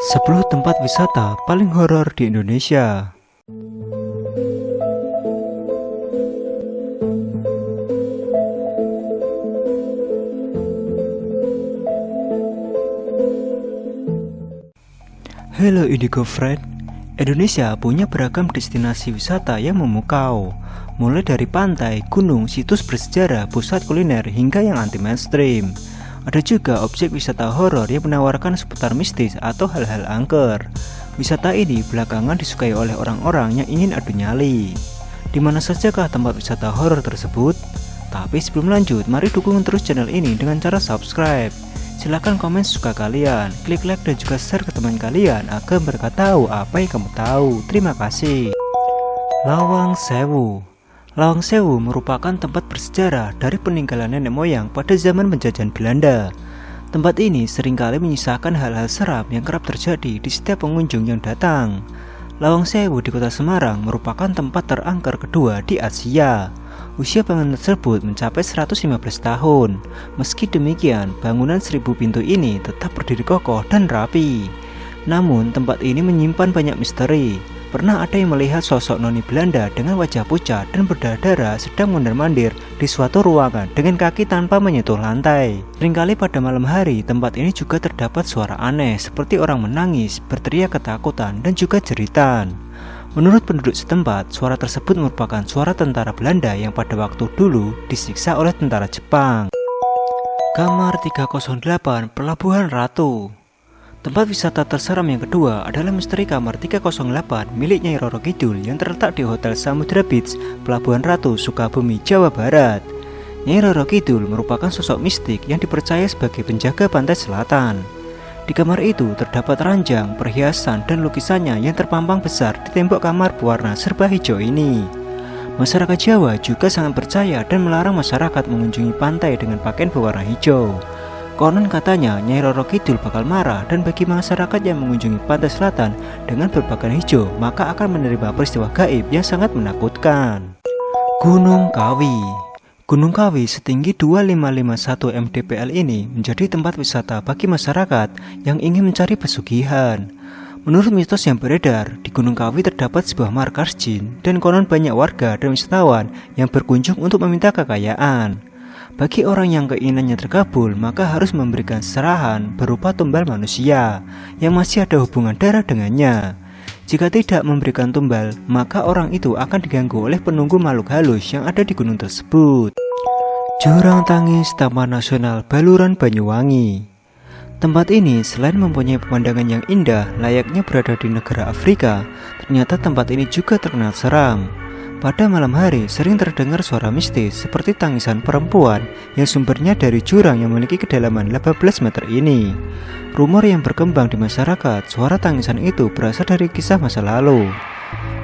10 tempat wisata paling horor di Indonesia. Hello Indigo Friend, Indonesia punya beragam destinasi wisata yang memukau, mulai dari pantai, gunung, situs bersejarah, pusat kuliner, hingga yang anti mainstream. Ada juga objek wisata horor yang menawarkan seputar mistis atau hal-hal angker. Wisata ini belakangan disukai oleh orang-orang yang ingin adu nyali. Di mana sajakah tempat wisata horor tersebut? Tapi sebelum lanjut, mari dukung terus channel ini dengan cara subscribe. Silahkan komen suka kalian, klik like dan juga share ke teman kalian agar mereka tahu apa yang kamu tahu. Terima kasih. Lawang Sewu. Lawang Sewu merupakan tempat bersejarah dari peninggalan nenek moyang pada zaman penjajahan Belanda. Tempat ini seringkali menyisakan hal-hal seram yang kerap terjadi di setiap pengunjung yang datang. Lawang Sewu di kota Semarang merupakan tempat terangker kedua di Asia. Usia bangunan tersebut mencapai 115 tahun. Meski demikian, bangunan 1000 pintu ini tetap berdiri kokoh dan rapi. Namun, tempat ini menyimpan banyak misteri. Pernah ada yang melihat sosok noni Belanda dengan wajah pucat dan berdarah-darah sedang mondar-mandir di suatu ruangan dengan kaki tanpa menyentuh lantai. Seringkali pada malam hari, tempat ini juga terdapat suara aneh seperti orang menangis, berteriak ketakutan, dan juga jeritan. Menurut penduduk setempat, suara tersebut merupakan suara tentara Belanda yang pada waktu dulu disiksa oleh tentara Jepang. Kamar 308 Pelabuhan Ratu. Tempat wisata terseram yang kedua adalah misteri kamar 308 milik Nyai Roro Kidul yang terletak di Hotel Samudra Beach, Pelabuhan Ratu, Sukabumi, Jawa Barat. Nyai Roro Kidul merupakan sosok mistik yang dipercaya sebagai penjaga pantai selatan. Di kamar itu terdapat ranjang, perhiasan, dan lukisannya yang terpampang besar di tembok kamar berwarna serba hijau ini. Masyarakat Jawa juga sangat percaya dan melarang masyarakat mengunjungi pantai dengan pakaian berwarna hijau. Konon katanya Nyai Roro Kidul bakal marah dan bagi masyarakat yang mengunjungi pantai selatan dengan berpakaian hijau maka akan menerima peristiwa gaib yang sangat menakutkan. Gunung Kawi. Gunung Kawi setinggi 2551 mdpl ini menjadi tempat wisata bagi masyarakat yang ingin mencari pesugihan. Menurut mitos yang beredar, di Gunung Kawi terdapat sebuah markas jin dan konon banyak warga dan wisatawan yang berkunjung untuk meminta kekayaan. Bagi orang yang keinginannya terkabul, maka harus memberikan serahan berupa tumbal manusia yang masih ada hubungan darah dengannya. Jika tidak memberikan tumbal, maka orang itu akan diganggu oleh penunggu makhluk halus yang ada di gunung tersebut. Jurang Tangis Taman Nasional Baluran Banyuwangi. Tempat ini selain mempunyai pemandangan yang indah layaknya berada di negara Afrika, ternyata tempat ini juga terkenal seram. Pada malam hari sering terdengar suara mistis seperti tangisan perempuan yang sumbernya dari jurang yang memiliki kedalaman 18 meter ini. Rumor yang berkembang di masyarakat, suara tangisan itu berasal dari kisah masa lalu.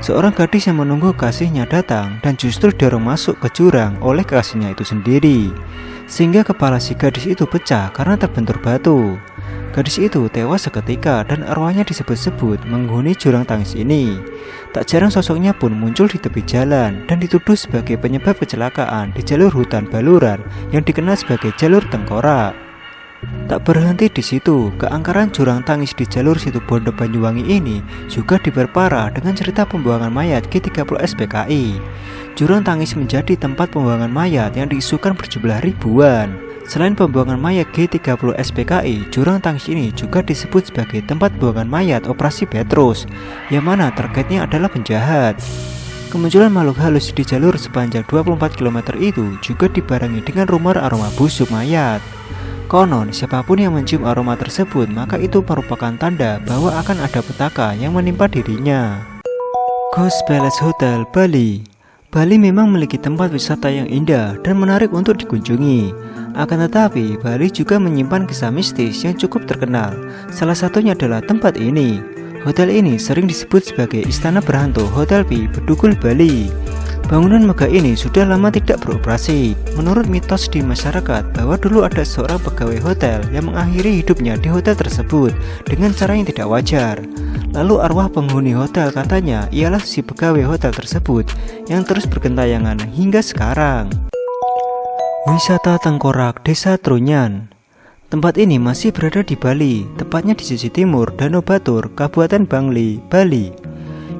Seorang gadis yang menunggu kasihnya datang dan justru didorong masuk ke jurang oleh kasihnya itu sendiri. Sehingga kepala si gadis itu pecah karena terbentur batu. Gadis itu tewas seketika dan arwahnya disebut-sebut menghuni jurang tangis ini. Tak jarang sosoknya pun muncul di tepi jalan dan dituduh sebagai penyebab kecelakaan di jalur hutan Baluran yang dikenal sebagai jalur tengkorak. Tak berhenti di situ, keangkeran jurang tangis di jalur situ Bondo Banyuwangi ini juga diperparah dengan cerita pembuangan mayat G30 SPKI. Jurang tangis menjadi tempat pembuangan mayat yang diisukan berjumlah ribuan. Selain pembuangan mayat G30 SPKI, jurang tangis ini juga disebut sebagai tempat pembuangan mayat Operasi Petrus, yang mana targetnya adalah penjahat. Kemunculan makhluk halus di jalur sepanjang 24 km itu juga dibarengi dengan rumor aroma busuk mayat. Konon, siapapun yang mencium aroma tersebut maka itu merupakan tanda bahwa akan ada petaka yang menimpa dirinya. Ghost Palace Hotel Bali. Bali memang memiliki tempat wisata yang indah dan menarik untuk dikunjungi. Akan tetapi, Bali juga menyimpan kisah mistis yang cukup terkenal. Salah satunya adalah tempat ini. Hotel ini sering disebut sebagai Istana Berhantu Hotel Pi Bedugul Bali. Bangunan megah ini sudah lama tidak beroperasi. Menurut mitos di masyarakat bahwa dulu ada seorang pegawai hotel yang mengakhiri hidupnya di hotel tersebut dengan cara yang tidak wajar. Lalu arwah penghuni hotel katanya ialah si pegawai hotel tersebut yang terus bergentayangan hingga sekarang. Wisata Tengkorak Desa Trunyan. Tempat ini masih berada di Bali, tepatnya di sisi timur Danau Batur, Kabupaten Bangli, Bali.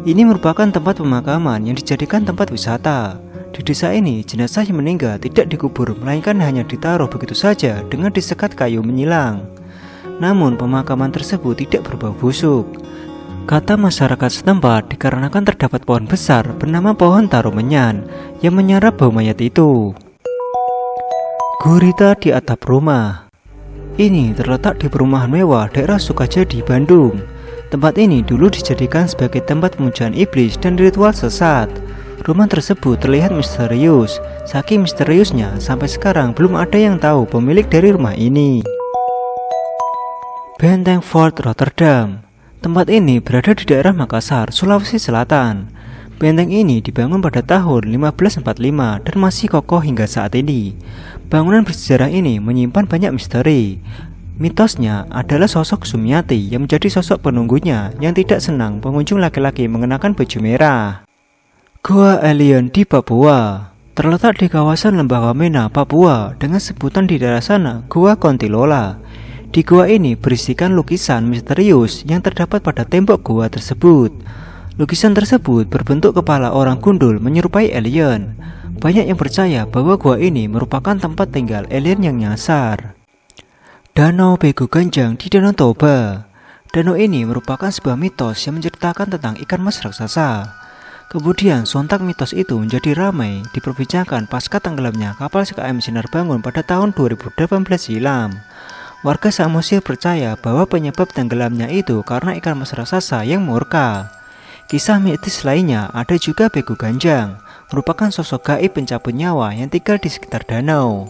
Ini merupakan tempat pemakaman yang dijadikan tempat wisata. Di desa ini, jenazah yang meninggal tidak dikubur, melainkan hanya ditaruh begitu saja dengan disekat kayu menyilang. Namun pemakaman tersebut tidak berbau busuk. Kata masyarakat setempat dikarenakan terdapat pohon besar bernama pohon tarumenyan yang menyerap bau mayat itu. Gurita di atap rumah. Ini terletak di perumahan mewah daerah Sukajadi, Bandung. Tempat ini dulu dijadikan sebagai tempat pemujaan iblis dan ritual sesat. Rumah tersebut terlihat misterius. Saking misteriusnya, sampai sekarang belum ada yang tahu pemilik dari rumah ini. Benteng Fort Rotterdam. Tempat ini berada di daerah Makassar, Sulawesi Selatan. Benteng ini dibangun pada tahun 1545 dan masih kokoh hingga saat ini. Bangunan bersejarah ini menyimpan banyak misteri. Mitosnya adalah sosok Sumiati yang menjadi sosok penunggunya yang tidak senang pengunjung laki-laki mengenakan baju merah. Gua Alien di Papua. Terletak di kawasan Lembah Wamena, Papua dengan sebutan di daerah sana Gua Kontilola. Di gua ini berisikan lukisan misterius yang terdapat pada tembok gua tersebut. Lukisan tersebut berbentuk kepala orang gundul menyerupai alien. Banyak yang percaya bahwa gua ini merupakan tempat tinggal alien yang nyasar. Danau Bego Ganjang di Danau Toba. Danau ini merupakan sebuah mitos yang menceritakan tentang ikan mas raksasa. Kemudian sontak mitos itu menjadi ramai diperbincangkan pasca tenggelamnya kapal SKM Sinar Bangun pada tahun 2018 silam. Warga Samosir percaya bahwa penyebab tenggelamnya itu karena ikan mas raksasa yang murka. Kisah mitis lainnya ada juga Bego Ganjang, merupakan sosok gaib pencabut nyawa yang tinggal di sekitar danau.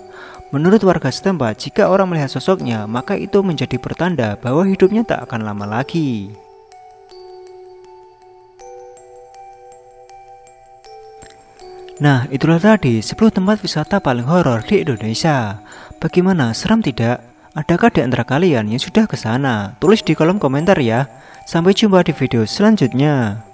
Menurut warga setempat, jika orang melihat sosoknya, maka itu menjadi pertanda bahwa hidupnya tak akan lama lagi. Nah, itulah tadi 10 tempat wisata paling horor di Indonesia. Bagaimana, seram tidak? Adakah di antara kalian yang sudah ke sana? Tulis di kolom komentar ya. Sampai jumpa di video selanjutnya.